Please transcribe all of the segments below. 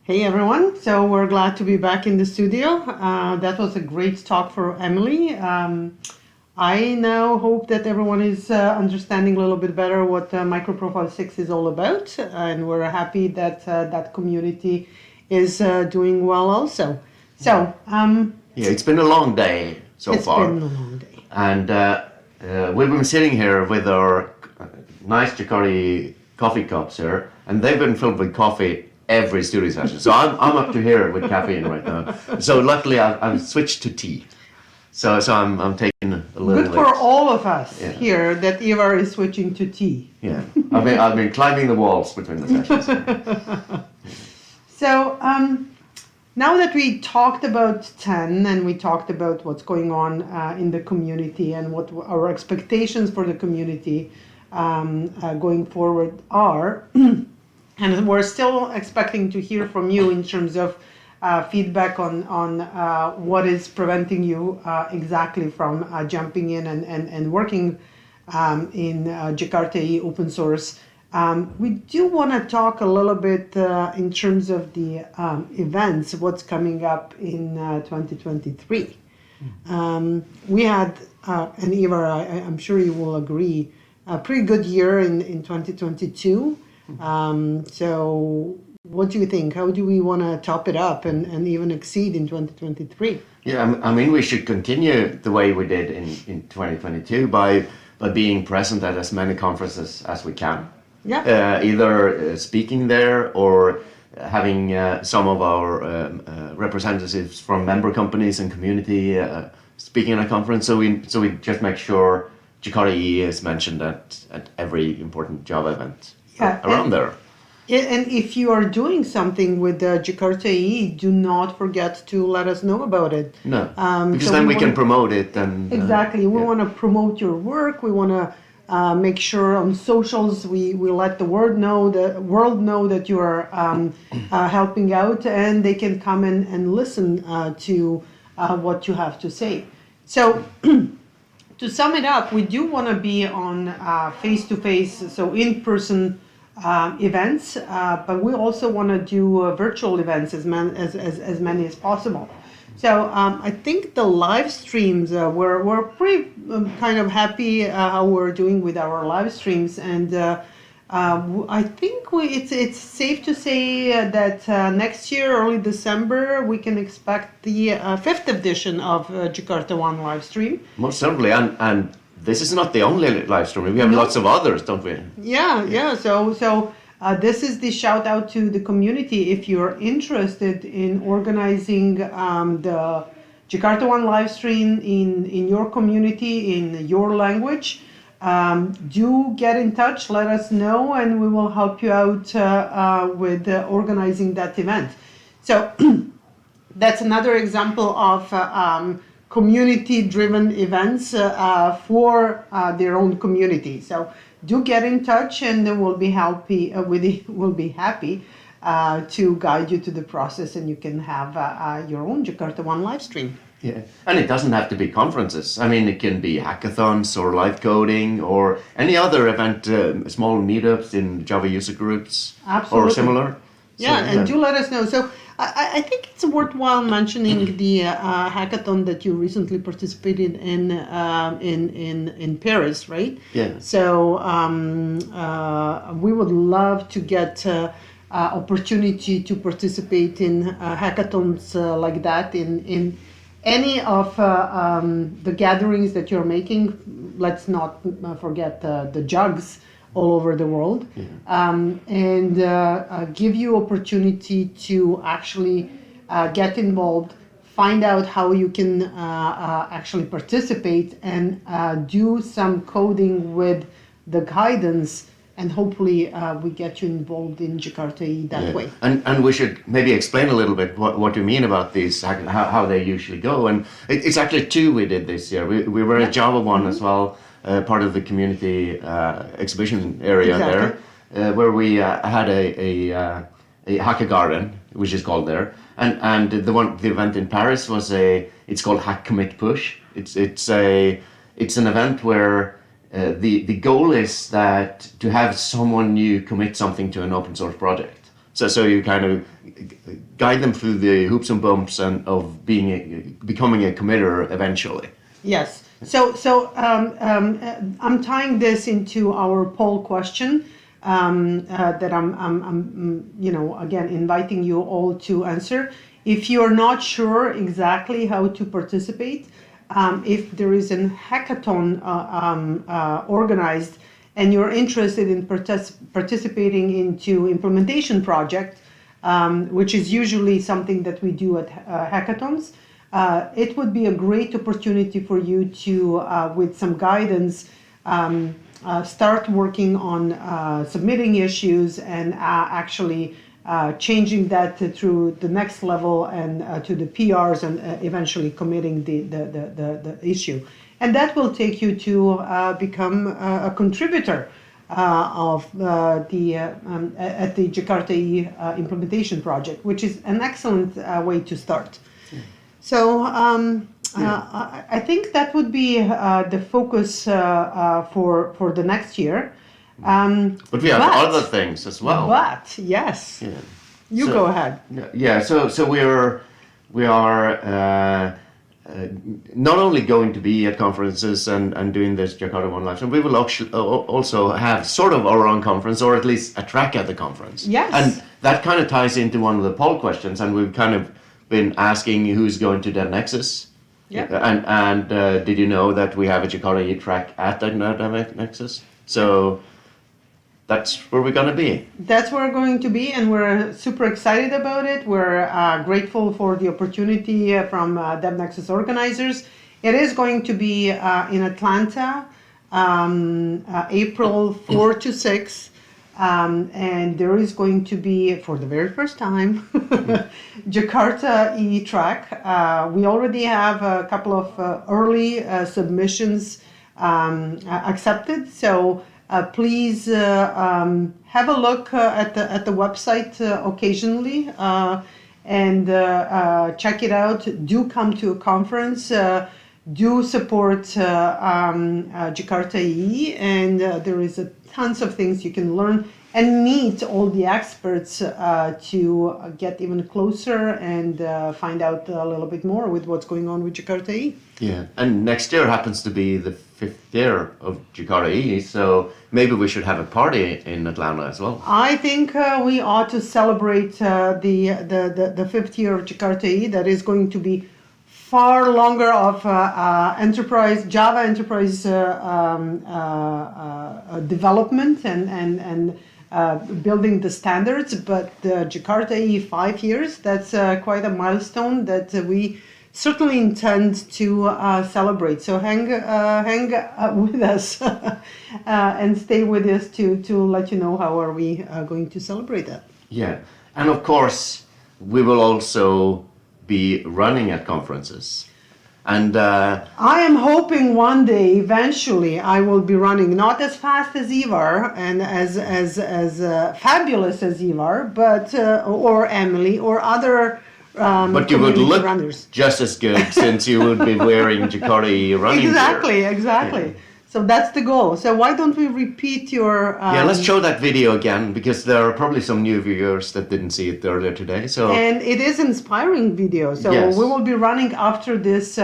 Hey everyone, so we're glad to be back in the studio. That was a great talk for Emily. I now hope that everyone is understanding a little bit better what Microprofile 6 is all about, and we're happy that that community is doing well also. So, Yeah, it's been a long day so it's far. been a long day. And we've been sitting here with our nice Jakarta coffee cups here, and they've been filled with coffee every studio session. So I'm up to here with caffeine right now. So luckily I've switched to tea. So I'm taking a little Good for bit. all of us Yeah. here that Ivar is switching to tea. Yeah, I've been climbing the walls between the sessions. So, now that we talked about 10 and we talked about what's going on in the community and what our expectations for the community going forward are, and we're still expecting to hear from you in terms of feedback on what is preventing you exactly from jumping in and working in Jakarta EE open source. We do want to talk a little bit in terms of the events, what's coming up in 2023. We had, and Ivar, I'm sure you will agree, a pretty good year in 2022. So what do you think? How do we want to top it up and even exceed in 2023? Yeah, I mean, we should continue the way we did in 2022 by being present at as many conferences as we can. Yeah. Either speaking there or having some of our representatives from member companies and community speaking at a conference. So we just make sure Jakarta EE is mentioned at every important job event around there. And if you are doing something with Jakarta EE, do not forget to let us know about it. No, because then we can promote it. And exactly, we want to promote your work. We want to make sure on socials we let the world know that you are helping out, and they can come and listen to what you have to say. So to sum it up, we do want to be on face-to-face, so in-person events, but we also want to do virtual events as many as possible. So I think the live streams, we're pretty kind of happy how we're doing with our live streams, and I think it's safe to say that next year, early December, we can expect the fifth edition of JakartaOne live stream. Most certainly, and this is not the only live stream. We have lots of others, don't we? Yeah. So this is the shout out to the community. If you're interested in organizing the JakartaOne live stream in your community, in your language, do get in touch, let us know, and we will help you out with organizing that event. So that's another example of community-driven events for their own community. So do get in touch, and then we'll be happy. We'll be happy to guide you to the process, and you can have your own JakartaOne live stream. Yeah, and it doesn't have to be conferences. I mean, it can be hackathons or live coding or any other event, small meetups in Java user groups. Absolutely. Or similar. Yeah, and do let us know. So I think it's worthwhile mentioning the hackathon that you recently participated in Paris, right? Yeah. So we would love to get opportunity to participate in hackathons like that in any of the gatherings that you're making. Let's not forget the jugs all over the world, and give you opportunity to actually get involved, find out how you can actually participate, and do some coding with the guidance, and hopefully we get you involved in Jakarta EE that way. And we should maybe explain a little bit what you mean about these, how they usually go. And it's actually two we did this year. We were at JakartaOne as well, part of the community exhibition area there, where we had a hacker garden, which is called there. And the event in Paris was it's called Hack Commit Push. It's an event where the goal is that to have someone new commit something to an open source project. So you kind of guide them through the hoops and bumps and of becoming a committer eventually. Yes. I'm tying this into our poll question that I'm again inviting you all to answer. If you're not sure exactly how to participate, if there is a hackathon organized and you're interested in participating into implementation project, which is usually something that we do at hackathons, it would be a great opportunity for you to, with some guidance, start working on submitting issues and actually changing that through the next level and to the PRs and eventually committing the issue. And that will take you to become a contributor at the Jakarta EE implementation project, which is an excellent way to start. So I think that would be the focus for the next year. But we have other things as well. But yes, you go ahead. Yeah. So we are not only going to be at conferences and doing this JakartaOne Live, we will also have sort of our own conference, or at least a track at the conference. Yes. And that kind of ties into one of the poll questions, and we've kind of been asking who's going to the Nexus. Yeah. And did you know that we have a Jakarta EE track at the Nexus? So that's where we're going to be. That's where we're going to be, and we're super excited about it. We're grateful for the opportunity from DevNexus organizers. It is going to be in Atlanta, April 4 to 6. And there is going to be, for the very first time, Jakarta EE track. We already have a couple of early submissions accepted. So please have a look at the website occasionally and check it out. Do come to a conference. Do support Jakarta EE, and there is tons of things you can learn and meet all the experts to get even closer and find out a little bit more with what's going on with Jakarta EE. Yeah, and next year happens to be the 5th year of Jakarta EE, so maybe we should have a party in Atlanta as well. I think we ought to celebrate the 5th year of Jakarta EE. That is going to be far longer of Java enterprise development and building the standards, but Jakarta EE 5 years, that's quite a milestone that we certainly intend to celebrate. So hang with us and stay with us to let you know how are we going to celebrate that. Yeah, and of course we will also be running at conferences, and I am hoping one day eventually I will be running, not as fast as Ivar and as fabulous as Ivar, but or Emily or other but you would look runners. Just as good since you would be wearing Jakarta EE running gear. Exactly. Yeah. So that's the goal. So why don't we repeat your... yeah, let's show that video again, because there are probably some new viewers that didn't see it earlier today. So and it is inspiring video. So yes. We will be running after this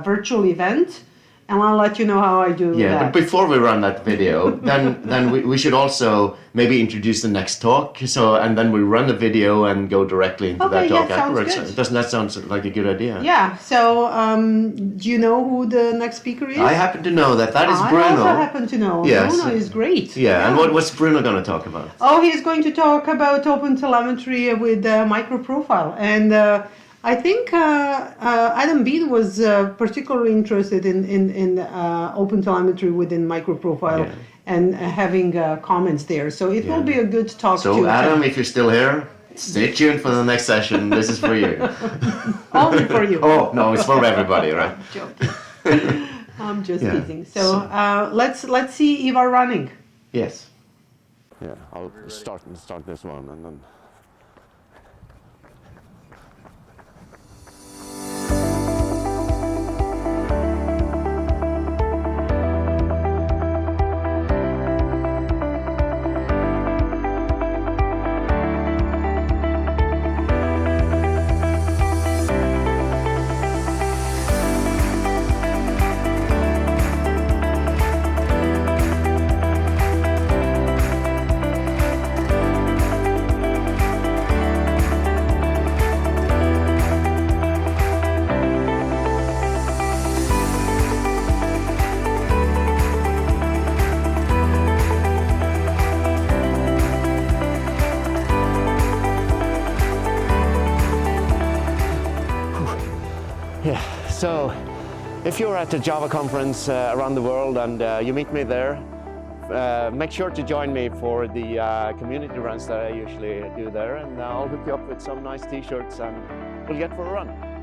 virtual event, and I'll let you know how I do that. Yeah, but before we run that video, then we should also maybe introduce the next talk. So, and then we run the video and go directly into that talk afterwards. Good. Doesn't that sound like a good idea? Yeah. So, do you know who the next speaker is? I happen to know that is Bruno. I also happen to know. Yes. Bruno is great. Yeah. And what's Bruno going to talk about? Oh, he's going to talk about open telemetry with microprofile. And I think Adam Bean was particularly interested in open telemetry within microprofile and having comments there. So it will be a good talk. So Adam, if you're still here, stay tuned for the next session. This is for you. Only for you. Oh, no, it's for everybody, right? I'm joking. I'm just teasing. So let's see Ivar running. Yes. Yeah, I'll start this one and then... Yeah, so if you're at the Java conference around the world and you meet me there, make sure to join me for the community runs that I usually do there, and I'll hook you up with some nice t-shirts and we'll get for a run.